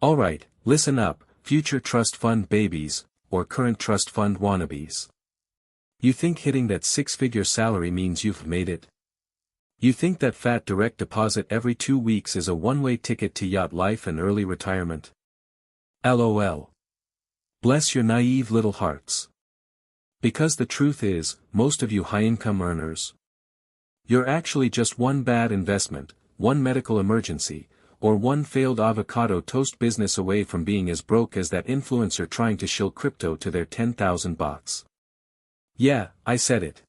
Alright, listen up, future trust fund babies, or current trust fund wannabes. You think hitting that six-figure salary means you've made it? You think that fat direct deposit every 2 weeks is a one-way ticket to yacht life and early retirement? LOL. Bless your naive little hearts. Because the truth is, most of you high-income earners, you're actually just one bad investment, one medical emergency, or one failed avocado toast business away from being as broke as that influencer trying to shill crypto to their 10,000 bots. Yeah, I said it.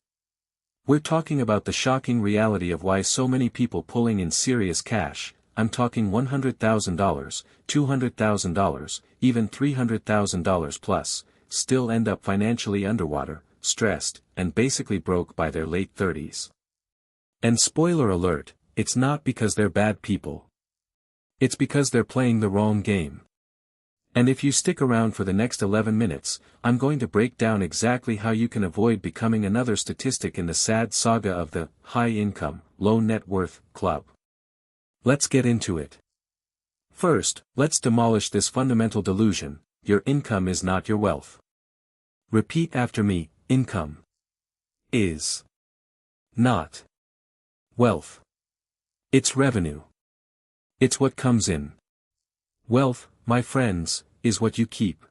We're talking about the shocking reality of why so many people pulling in serious cash, I'm talking $100,000, $200,000, even $300,000 plus, still end up financially underwater, stressed, and basically broke by their late 30s. And spoiler alert, it's not because they're bad people. It's because they're playing the wrong game. And if you stick around for the next 11 minutes, I'm going to break down exactly how you can avoid becoming another statistic in the sad saga of the high-income, low-net-worth club. Let's get into it. First, let's demolish this fundamental delusion: your income is not your wealth. Repeat after me: income is not wealth. It's revenue. It's what comes in. Wealth, my friends, is what you keep.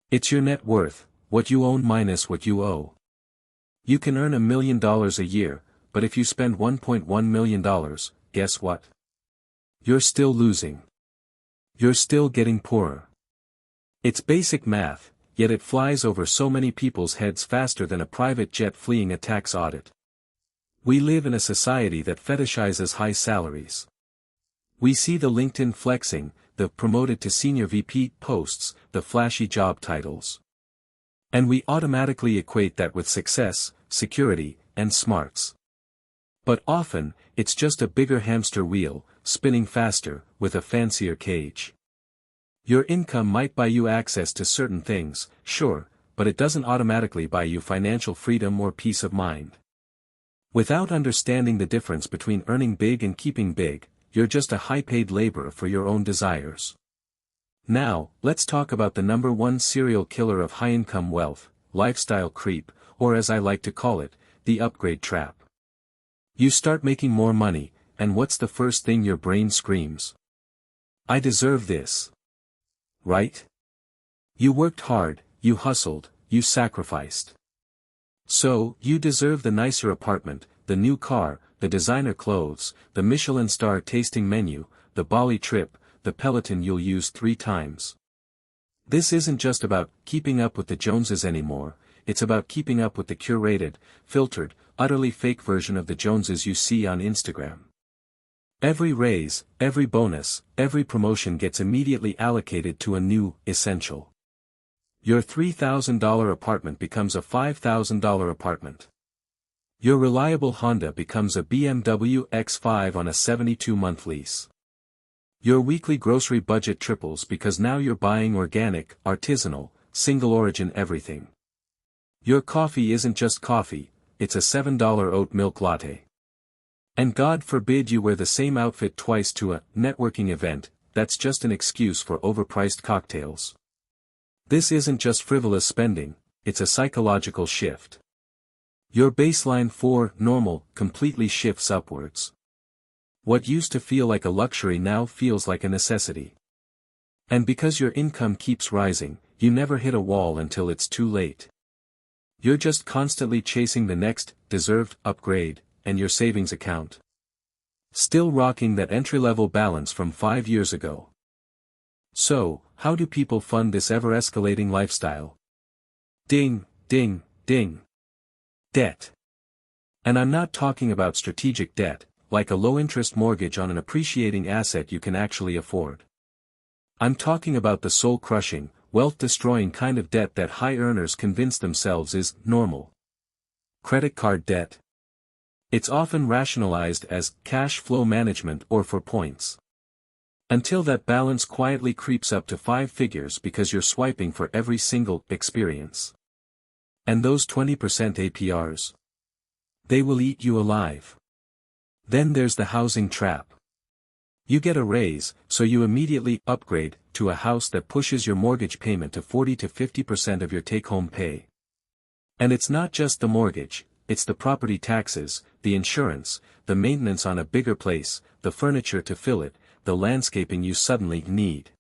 It's your net worth, what you own minus what you owe. You can earn $1 million a year, but if you spend $1.1 million, guess what? You're still losing. You're still getting poorer. It's basic math, yet it flies over so many people's heads faster than a private jet fleeing a tax audit. We live in a society that fetishizes high salaries. We see the LinkedIn flexing, the promoted to senior VP posts, the flashy job titles. And we automatically equate that with success, security, and smarts. But often, it's just a bigger hamster wheel, spinning faster, with a fancier cage. Your income might buy you access to certain things, sure, but it doesn't automatically buy you financial freedom or peace of mind. Without understanding the difference between earning big and keeping big, you're just a high-paid laborer for your own desires. Now, let's talk about the number one serial killer of high-income wealth, lifestyle creep, or as I like to call it, the upgrade trap. You start making more money, and what's the first thing your brain screams? I deserve this. Right? You worked hard, you hustled, you sacrificed. So, you deserve the nicer apartment, the new car, the designer clothes, the Michelin star tasting menu, the Bali trip, the Peloton you'll use 3 times. This isn't just about keeping up with the Joneses anymore, it's about keeping up with the curated, filtered, utterly fake version of the Joneses you see on Instagram. Every raise, every bonus, every promotion gets immediately allocated to a new essential. Your $3,000 apartment becomes a $5,000 apartment. Your reliable Honda becomes a BMW X5 on a 72-month lease. Your weekly grocery budget triples because now you're buying organic, artisanal, single-origin everything. Your coffee isn't just coffee, it's a $7 oat milk latte. And God forbid you wear the same outfit twice to a networking event, that's just an excuse for overpriced cocktails. This isn't just frivolous spending, it's a psychological shift. Your baseline for normal completely shifts upwards. What used to feel like a luxury now feels like a necessity. And because your income keeps rising, you never hit a wall until it's too late. You're just constantly chasing the next deserved upgrade, and your savings account still rocking that entry-level balance from 5 years ago. So, how do people fund this ever-escalating lifestyle? Ding, ding, ding. Debt. And I'm not talking about strategic debt, like a low-interest mortgage on an appreciating asset you can actually afford. I'm talking about the soul-crushing, wealth-destroying kind of debt that high earners convince themselves is normal. Credit card debt. It's often rationalized as cash flow management or for points. Until that balance quietly creeps up to 5 figures because you're swiping for every single experience. And those 20% APRs? They will eat you alive. Then there's the housing trap. You get a raise, so you immediately upgrade, to a house that pushes your mortgage payment to 40 to 50% of your take-home pay. And it's not just the mortgage, it's the property taxes, the insurance, the maintenance on a bigger place, the furniture to fill it, the landscaping you suddenly need.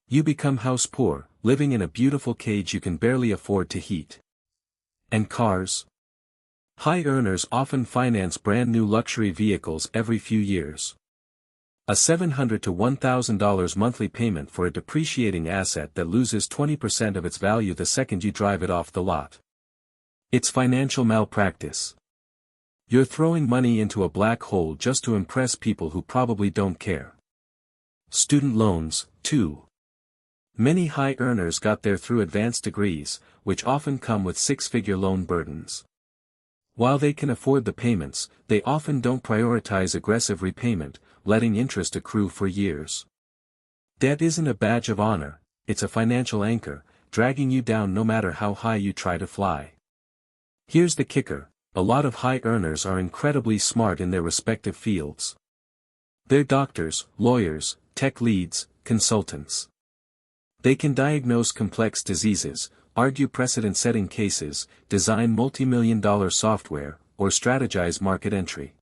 You become house poor, living in a beautiful cage you can barely afford to heat. And cars? High earners often finance brand new luxury vehicles every few years. A $700 to $1,000 monthly payment for a depreciating asset that loses 20% of its value the second you drive it off the lot. It's financial malpractice. You're throwing money into a black hole just to impress people who probably don't care. Student loans, too. Many high earners got there through advanced degrees, which often come with six-figure loan burdens. While they can afford the payments, they often don't prioritize aggressive repayment, letting interest accrue for years. Debt isn't a badge of honor, it's a financial anchor, dragging you down no matter how high you try to fly. Here's the kicker, a lot of high earners are incredibly smart in their respective fields. They're doctors, lawyers, tech leads, consultants. They can diagnose complex diseases, argue precedent-setting cases, design multi-million-dollar software, or strategize market entry.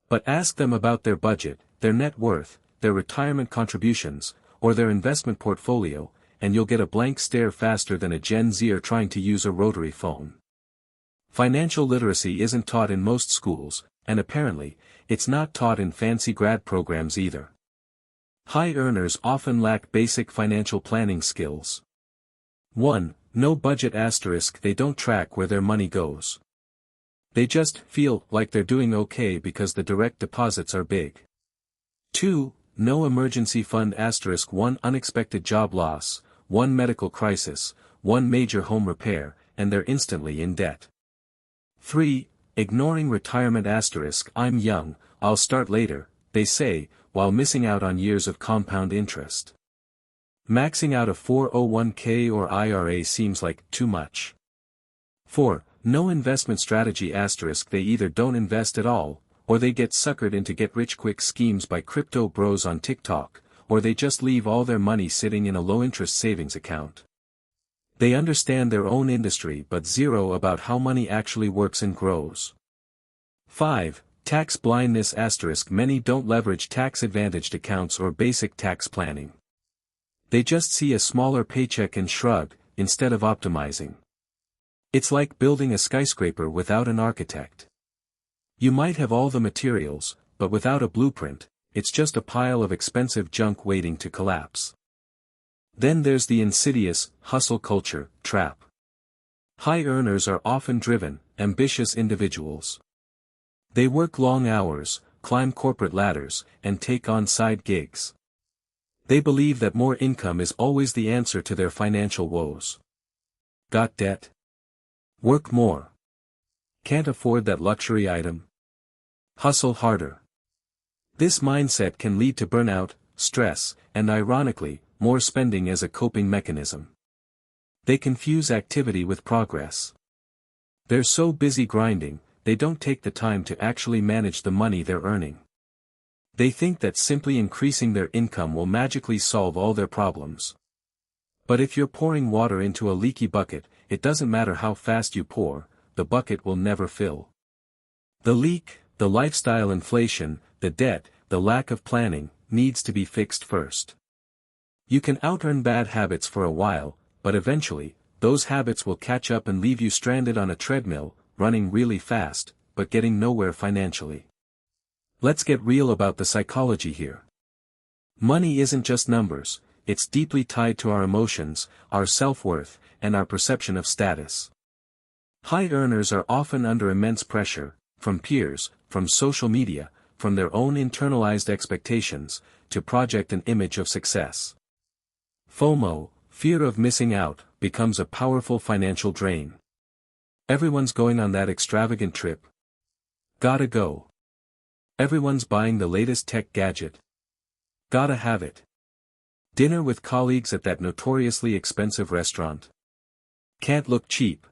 But ask them about their budget, their net worth, their retirement contributions, or their investment portfolio, and you'll get a blank stare faster than a Gen Zer trying to use a rotary phone. Financial literacy isn't taught in most schools, and apparently, it's not taught in fancy grad programs either. High earners often lack basic financial planning skills. 1. No budget *. They don't track where their money goes. They just feel like they're doing okay because the direct deposits are big. 2. No emergency fund *. One unexpected job loss, one medical crisis, one major home repair, and they're instantly in debt. 3. Ignoring retirement *. I'm young, I'll start later, they say, while missing out on years of compound interest. Maxing out a 401k or IRA seems like too much. 4. No investment strategy *. They either don't invest at all, or they get suckered into get-rich-quick schemes by crypto bros on TikTok, or they just leave all their money sitting in a low-interest savings account. They understand their own industry but zero about how money actually works and grows. 5. Tax blindness *. Many don't leverage tax-advantaged accounts or basic tax planning. They just see a smaller paycheck and shrug, instead of optimizing. It's like building a skyscraper without an architect. You might have all the materials, but without a blueprint, it's just a pile of expensive junk waiting to collapse. Then there's the insidious, hustle culture, trap. High earners are often driven, ambitious individuals. They work long hours, climb corporate ladders, and take on side gigs. They believe that more income is always the answer to their financial woes. Got debt? Work more. Can't afford that luxury item? Hustle harder. This mindset can lead to burnout, stress, and ironically, more spending as a coping mechanism. They confuse activity with progress. They're so busy grinding, they don't take the time to actually manage the money they're earning. They think that simply increasing their income will magically solve all their problems. But if you're pouring water into a leaky bucket, it doesn't matter how fast you pour, the bucket will never fill. The leak, the lifestyle inflation, the debt, the lack of planning, needs to be fixed first. You can out-earn bad habits for a while, but eventually, those habits will catch up and leave you stranded on a treadmill, running really fast, but getting nowhere financially. Let's get real about the psychology here. Money isn't just numbers, it's deeply tied to our emotions, our self-worth, and our perception of status. High earners are often under immense pressure, from peers, from social media, from their own internalized expectations, to project an image of success. FOMO, fear of missing out, becomes a powerful financial drain. Everyone's going on that extravagant trip. Gotta go. Everyone's buying the latest tech gadget. Gotta have it. Dinner with colleagues at that notoriously expensive restaurant. Can't look cheap.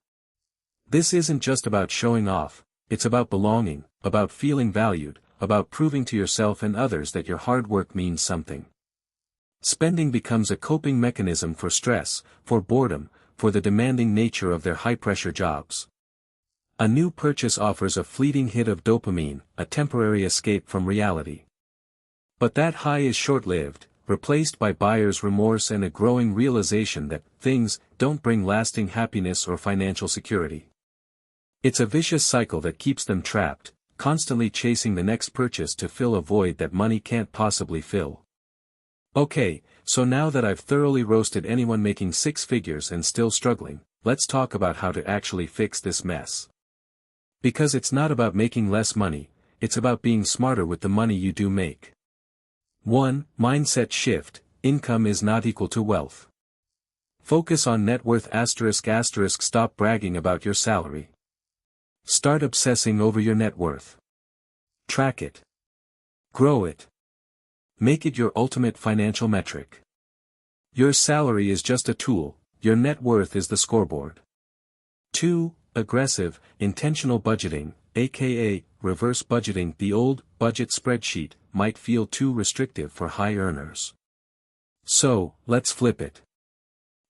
This isn't just about showing off, it's about belonging, about feeling valued, about proving to yourself and others that your hard work means something. Spending becomes a coping mechanism for stress, for boredom, for the demanding nature of their high-pressure jobs. A new purchase offers a fleeting hit of dopamine, a temporary escape from reality. But that high is short-lived, replaced by buyer's remorse and a growing realization that things don't bring lasting happiness or financial security. It's a vicious cycle that keeps them trapped, constantly chasing the next purchase to fill a void that money can't possibly fill. Okay, so now that I've thoroughly roasted anyone making six figures and still struggling, let's talk about how to actually fix this mess. Because it's not about making less money, it's about being smarter with the money you do make. 1. Mindset shift: income is not equal to wealth. Focus on net worth ***. Stop bragging about your salary. Start obsessing over your net worth. Track it. Grow it. Make it your ultimate financial metric. Your salary is just a tool, your net worth is the scoreboard. 2. Aggressive, intentional budgeting, aka reverse budgeting. The old budget spreadsheet might feel too restrictive for high earners. So, let's flip it.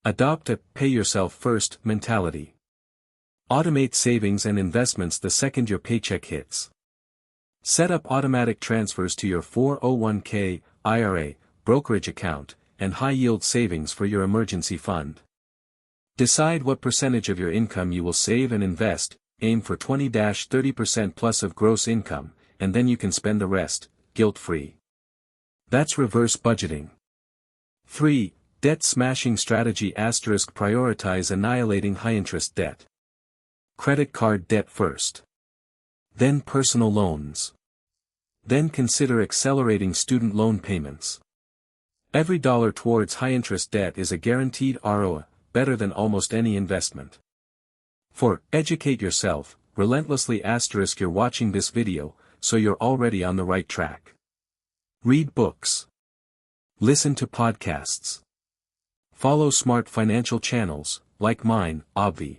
Adopt a pay yourself first mentality. Automate savings and investments the second your paycheck hits. Set up automatic transfers to your 401k, IRA, brokerage account, and high-yield savings for your emergency fund. Decide what percentage of your income you will save and invest, aim for 20-30% plus of gross income, and then you can spend the rest, guilt-free. That's reverse budgeting. 3. Debt smashing strategy ***. Prioritize annihilating high-interest debt. Credit card debt first. Then personal loans. Then consider accelerating student loan payments. Every dollar towards high-interest debt is a guaranteed ROI, better than almost any investment. 4. Educate yourself, relentlessly ***. You're watching this video, so you're already on the right track. Read books. Listen to podcasts. Follow smart financial channels, like mine, Obvi.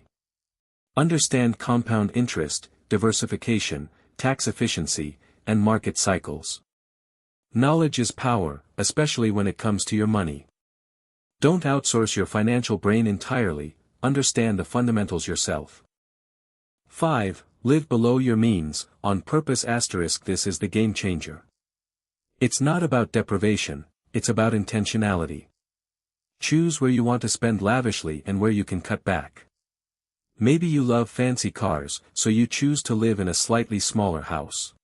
Understand compound interest, diversification, tax efficiency, and market cycles. Knowledge is power, especially when it comes to your money. Don't outsource your financial brain entirely, understand the fundamentals yourself. 5. Live below your means, on purpose ***. This is the game changer. It's not about deprivation, it's about intentionality. Choose where you want to spend lavishly and where you can cut back. Maybe you love fancy cars, so you choose to live in a slightly smaller house.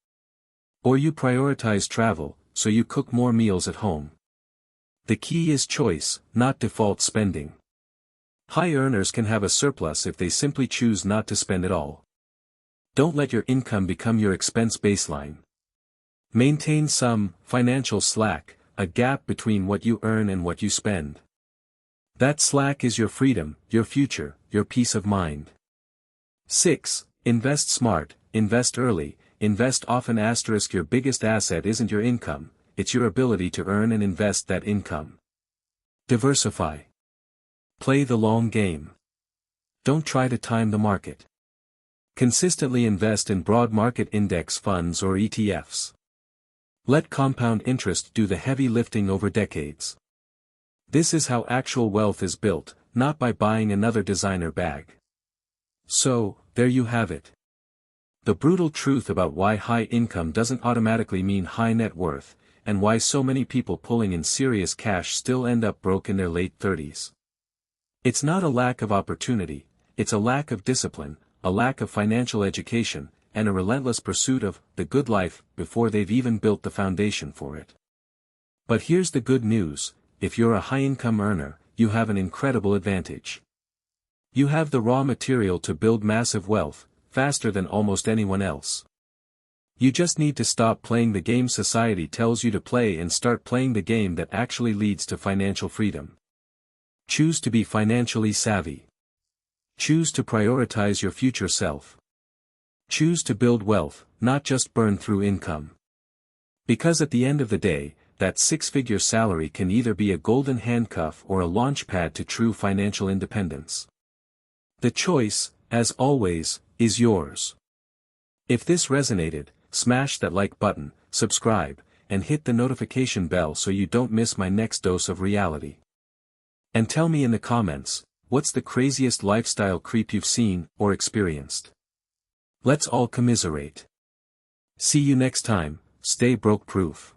Or you prioritize travel, so you cook more meals at home. The key is choice, not default spending. High earners can have a surplus if they simply choose not to spend it all. Don't let your income become your expense baseline. Maintain some financial slack, a gap between what you earn and what you spend. That slack is your freedom, your future, your peace of mind. 6. Invest smart, invest early, invest often ***. Your biggest asset isn't your income, it's your ability to earn and invest that income. Diversify. Play the long game. Don't try to time the market. Consistently invest in broad market index funds or ETFs. Let compound interest do the heavy lifting over decades. This is how actual wealth is built, not by buying another designer bag. So, there you have it. The brutal truth about why high income doesn't automatically mean high net worth, and why so many people pulling in serious cash still end up broke in their late 30s. It's not a lack of opportunity, it's a lack of discipline, a lack of financial education, and a relentless pursuit of the good life before they've even built the foundation for it. But here's the good news: if you're a high-income earner, you have an incredible advantage. You have the raw material to build massive wealth, faster than almost anyone else. You just need to stop playing the game society tells you to play and start playing the game that actually leads to financial freedom. Choose to be financially savvy. Choose to prioritize your future self. Choose to build wealth, not just burn through income. Because at the end of the day, that six-figure salary can either be a golden handcuff or a launchpad to true financial independence. The choice, as always, is yours. If this resonated, smash that like button, subscribe, and hit the notification bell so you don't miss my next dose of reality. And tell me in the comments, what's the craziest lifestyle creep you've seen or experienced? Let's all commiserate. See you next time, stay broke proof.